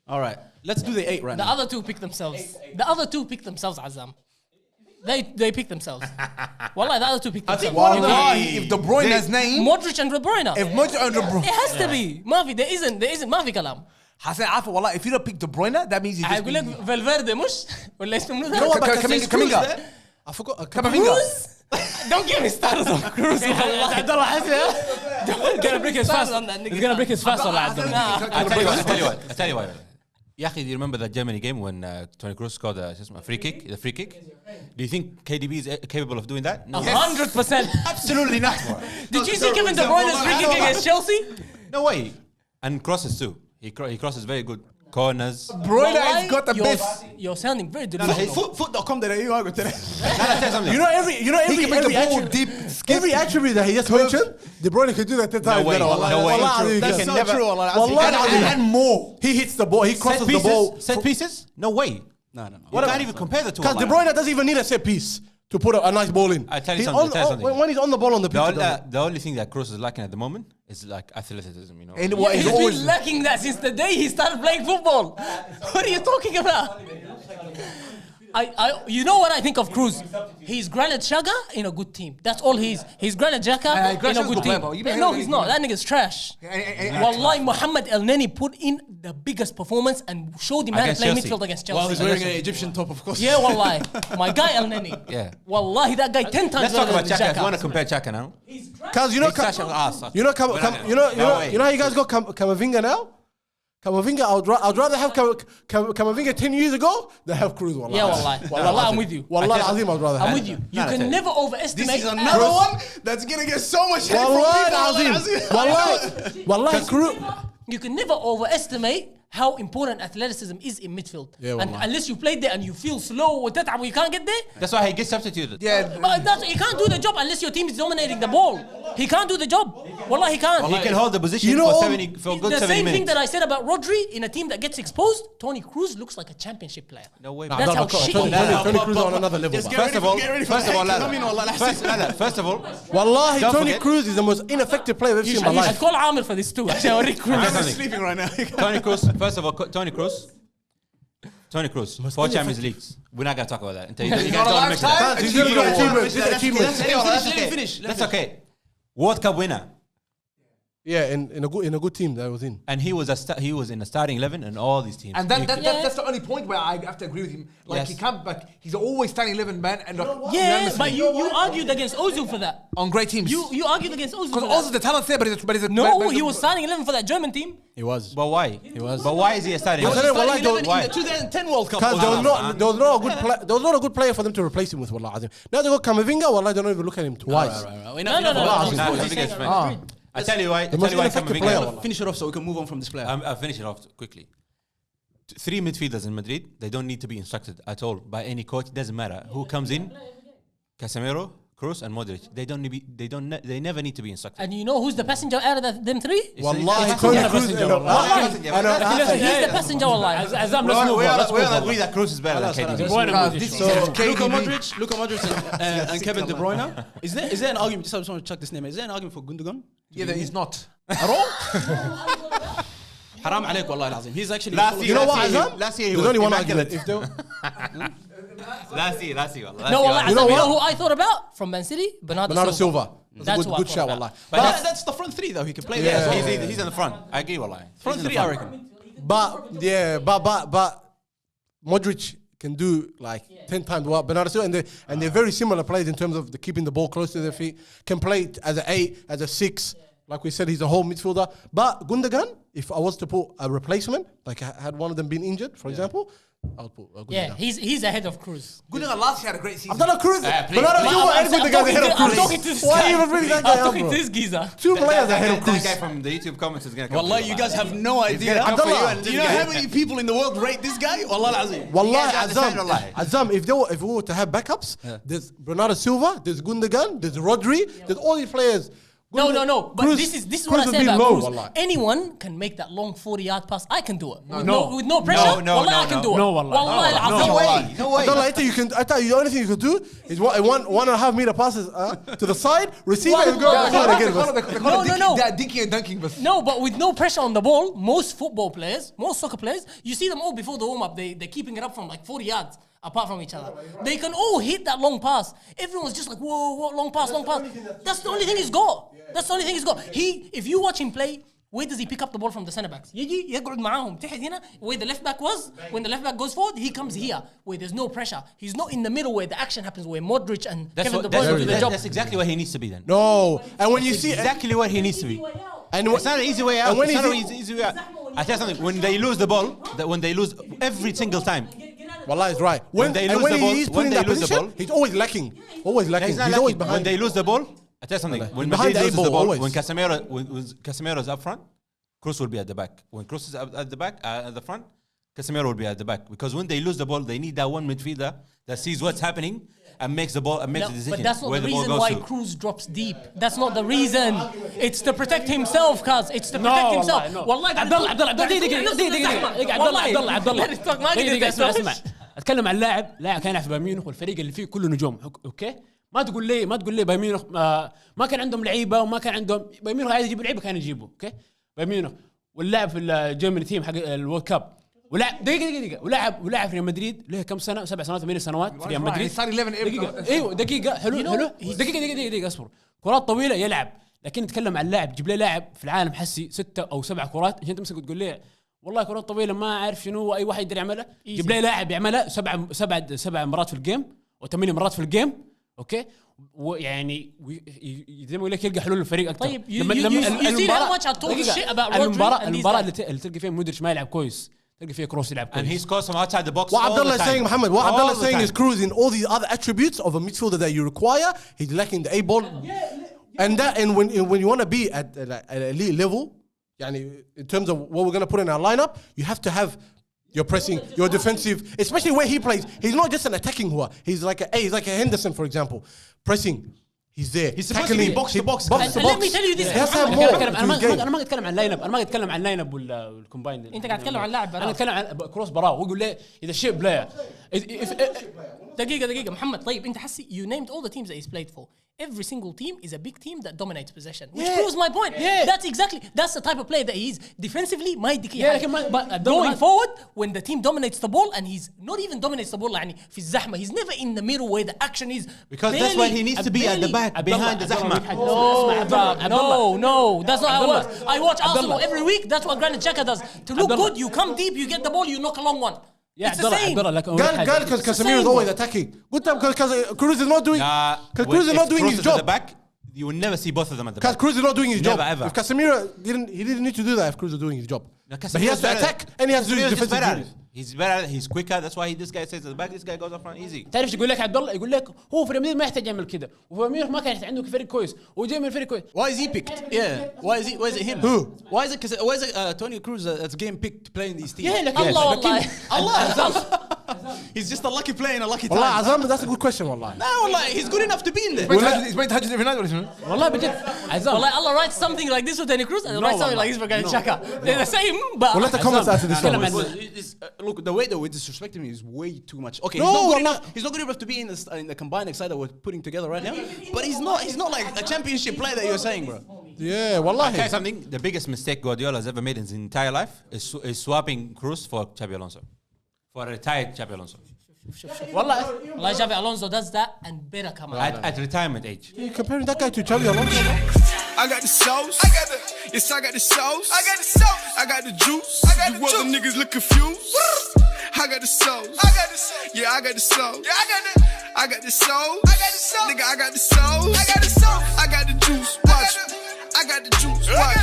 All right, let's do the 8 right The now. other two pick themselves. The other two pick themselves, Azam. They pick themselves. Wallah, the other two pick themselves. Wallahi, if De Bruyne's name, Modric and De Bruyne. if Modric and De Bruyne, It has to be. There isn't. ما في كلام. Hassan, عارف والله, if you don't pick De Bruyne, that means you just. أقول لك فالفيردي مش ولا اسمه منو You know what, ذا؟ but Cruz Kaminga. there? I forgot. Cruz? Don't get me started on Cruz. Abdullah Hassan. He's gonna break his fast. He's gonna break his fast on Abdullah. I tell you what. Yaki, do you remember that Germany game when Toni Kroos scored the free kick? Do you think KDB is capable of doing that? No. 100%. Absolutely not. Did you see Kevin De Bruyne's free kick against Chelsea? No way. And crosses too. He crosses very good corners. Bruyne has got the best. You're sounding very delusional. Foot.com.au I got today. You know every He can make the ball deep. Every attribute that he just mentioned, De Bruyne could do that 10 times better. No way. That's so true. And more. He hits the ball. He crosses the ball. Set pieces? No way. No. You can't even compare the two. Because De Bruyne doesn't even need a set piece to put a nice ball in. I tell you something. When he's on the ball on the pitch, The only thing that Kroos is lacking at the moment is like athleticism, you know. And what He's is always been lacking that since the day he started playing football. What are you talking about? You know what I think of Kroos? He's Granit Xhaka in a good team. That's all he is. He's Granit Xhaka in a good team. No, he's not. That nigga's trash. Wallahi, Mohamed El Neni put in the biggest performance and showed him how to play midfield against Chelsea. Well, he's wearing an Egyptian top, of course. Yeah, wallahi. My guy El Neni. Yeah. Wallahi, that guy 10 times Let's talk better about than Xhaka. If Xhaka. you want to compare Xhaka now. because you know how you guys got Camavinga now. Camavinga, I'd rather have Camavinga 10 years ago than have Kroos. Wallahi. Yeah, wallahi, I'm with you. Wallahi, Azim, I'd rather have. I'm with you. You can never overestimate. This is another one that's gonna get so much hate from Wallahi, people. Azim. Wallahi, Kroos. You can never overestimate how important athleticism is in midfield. Yeah, and wallahi. unless you play there and you feel slow or that you can't get there. That's why he gets substituted. yeah. But he can't do the job unless your team is dominating the ball. He can't do the job. Wallah, he can't. He can hold the position You know, for a good 7 minutes. The same thing that I said about Rodri in a team that gets exposed. Toni Kroos looks like a championship player. No way. That's how shit he is. Toni Kroos on another level. Just man. get First of all, Wallahi, Don't Toni forget- Kroos is the most ineffective player I've ever seen in my I'd life. call Amir for this too. عشان أوريك Kroos. I'm sleeping right now. Toni Kroos. First of all, Toni Kroos. 4 Champions Leagues. We're not gonna talk about that. You guys don't want to mention that. He's gonna get achievements. Finish. That's okay. World Cup winner. Yeah, in a good team that I was in. And he was in a starting 11 in all these teams. And that's the only point where I have to agree with him. Like Yes. he can't, but he's always starting 11 man and Yeah, but you argued against Ozil for that. on great teams. You argued against Ozil for because that. also the talent's there, but it's No, he was starting 11 for that German team. He was. But why? But why is he a starting? I said it, wallahi, Starting 11 in why? the 2010 World Cup. Because there was not a good player for them to replace him with. Wallah, Azim. Now they got Camavinga. Wallahi, they don't even look at him twice. Right. No. I tell you why. most ineffective player, wallah. Finish it off so we can move on from this player. I'll finish it off quickly. 3 midfielders in Madrid, they don't need to be instructed at all by any coach. Doesn't matter who comes in. Casemiro, Kroos, and Modric. They never need to be instructed. And you know who's the passenger out of them three? Wallahi, Toni Kroos. He's the passenger, wallahi. Azam, let's move on. Let's We move all on. agree that Kroos is better than KDB. De Bruyne Because moves this it. is Luka Modric and Kevin De Bruyne. Is there an argument? Just want to check this name. Is there an argument for Gundogan? Yeah, he's not. At all? Haram عليك والله العظيم. He's actually. You know what, Azam? Last year he There's was only one immaculate. argument. If they Last year. No, wallahi, You know Azam, you what? know who I thought about from Man City? Bernardo Silva. That's Good what I good thought shout, about. wallahi. But that's the front three though. He can play there. Yeah. as well. He's in the front. I agree, wallahi. Front three, I reckon. But Modric can do like 10 times what Bernardo Silva, and they're very similar players in terms of the keeping the ball close to their feet. Can play as an 8, as a 6. Like we said, he's a whole midfielder. But Gundogan, if I was to put a replacement, like had one of them been injured, for example, I would put Gundogan. Yeah, he's ahead of Kroos. Gundogan last year had a great season. I've done a Kroos. please. Bernardo Silva and Gundogan ahead of I'm Kroos. talking to this Why guy. are you even bringing that guy I'm up, talking bro? to this geezer. 2 players ahead of That guy Kroos. from the YouTube comments is going to come. Wallahi, you guys have no idea. come for you and Do you know how many people in the world rate this guy? Wallah al-azim. Wallahi, guys understand or lie? Azam, if we were to have backups, there's Bernardo Silva, there's Gundogan, there's Rodri, there's all these players. No. But Kroos- this is Kroos what I would say be about low, Kroos. wallah. Anyone can make that long 40-yard pass. I can do it. With no pressure. No, Wallah, no, I can no. do it. No, wallah. Wallah, No, al-azim. No way. I thought the only thing you could do is 1.5 meter passes to the side, receive it and go outside again. No. They're dinking and dunking, but No, but with no pressure on the ball, most football players, most soccer players, you see them all before the warm-up, they're keeping it up from like 40 yards apart from each other. They can all hit that long pass. Everyone's just like, whoa, long pass. That's the only thing he's got. If you watch him play, where does he pick up the ball from the centre backs? يجي يقعد معاهم تحت هنا where the left back was. When the left back goes forward, he comes here where there's no pressure. He's not in the middle where the action happens, where Modric and Kevin De Bruyne do the job. That's exactly where he needs to be then. No, and when you see Exactly where he needs to be. and It's not an easy way out. And when It's not he's- an easy way out. I tell you something. When they lose the ball, when they lose every single time, Wallah is right. When they lose the ball- he's when putting they that lose the position, ball- he's always lacking. He's always when behind. they lose the ball, I tell you something. When behind Madrid the loses the ball, ball, always. when Casemiro is up front, Kroos will be at the back. When Kroos is at the back, at the front, Casemiro will be at the back. Because when they lose the ball, they need that one midfielder that sees what's happening and makes the ball and makes the decision. But that's not where the ball reason goes why to. Kroos drops deep. That's not the reason. It's to protect himself, cuz. It's to protect himself. والله عبد الله اسمع اتكلم عن لاعب كان يلعب في بايرن ميونخ والفريق اللي فيه كله نجوم اوكي ما تقول لي بايرن ميونخ ما كان عندهم لعيبه وما كان عندهم بايرن ميونخ عايز يجيب لعيبه كان يجيبوا اوكي بايرن ميونخ واللاعب في الجيرماني تيم حق الورد كاب ولعب دقيقه ولعب في ريال مدريد له كم سنه 7 سنوات 8 سنوات في ريال مدريد صار 11 ايوه دقيقه حلو دقيقه اصبر كرات طويله يلعب لكن نتكلم عن لاعب جيب لي لاعب في العالم حسي 6 أو 7 كرات عشان تمسك وتقول لي والله كرات طويله ما اعرف شنو اي واحد يقدر يعملها جيب لي لاعب يعملها 7 مرات في الجيم و8 مرات في الجيم اوكي ويعني زي ما اقول لك يلقى حلول الفريق اكثر طيب المباراه اللي تلقى فيها مودريتش ما يلعب كويس تلقى فيها كروس يلعب And كويس he scores from outside the box. What all the Abdullah is time. saying, Muhammad, what All Abdullah is the saying time. is Kroos in all these other attributes of a midfielder that you require, he's lacking the A ball. And when you want to be at an elite level, in terms of what we're going to put in our lineup, you have to have your pressing, your defensive, especially where he plays. He's not just an attacking hua. He's like a Henderson, for example. Pressing. He's there. He's supposed to be box to box. Let me tell you this. He has to have more. انا ما اتكلم عن لاين اب انا ما اتكلم عن لاين اب والكومبايند انت قاعد تتكلم عن لاعب انا اتكلم عن كروس براو ويقول لي اذا شيء بلاير دقيقة محمد طيب انت حسي you named all the teams that he's played for. Every single team is a big team that dominates possession, which proves my point. That's the type of player that he is. Defensively ما يديك but going forward when the team dominates the ball and he's not even dominates the ball يعني في الزحمة he's never in the middle where the action is Because that's where he needs to be at the back behind the زحمة. No, that's not how it works. I watch Arsenal every week. That's what Granit Xhaka does. To look good, you come deep, you get the ball, you knock a long one. It's the same. قال because Casemiro is always attacking. Good time because Kroos is not doing. Because Kroos is not doing his job. At the back, you will never see both of them at the Because back. Kroos is not doing his job. Never, ever. If Casemiro didn't need to do that if Kroos is doing his job. No, But he has to attack and he has to do his defensive duties. He's better. He's quicker. That's why this guy stays at the back. This guy goes up front easy. تعرف يقول لك عبد الله يقول لك هو في ريال ما يحتاج يعمل كذا وفي ميونخ ما كان عنده فريق كويس وجاي من فريق كويس Why is he picked? Yeah. Why is it him? Who? Why is it Toni Kroos that's getting picked playing these teams? Yeah, like Allah. He's just a lucky player in a lucky Wallah, time. Azam, that's a good question, wallah. No, wallah, he's good enough to be in there. He's playing tahajjud every night. والله بجد عزام Well, Allah writes something like this for Toni Kroos and writes something like this for Granit Xhaka. They're the same, but We'll let the comments after this one. Look, the way that we're disrespecting him is way too much. Okay, No, he's not good wallah. enough. He's not good enough to be in the combined side that we're putting together right now. But he's not like a championship player that you're saying, bro. Yeah, I'll tell you wallahi. something. The biggest mistake Guardiola has ever made in his entire life is swapping Kroos for Xabi Alonso, for a retired Xabi Alonso Allah Xabi Alonso does that and better come out. at retirement age. You're comparing that guy to Xabi Alonso. I got the sauce. I got the sauce. I got the sauce. I got the juice. You other niggas look confused. I got the sauce. Yeah, I got the sauce. I got the sauce. Nigga, I got the sauce. I got the juice. Watch. I got the juice. Watch.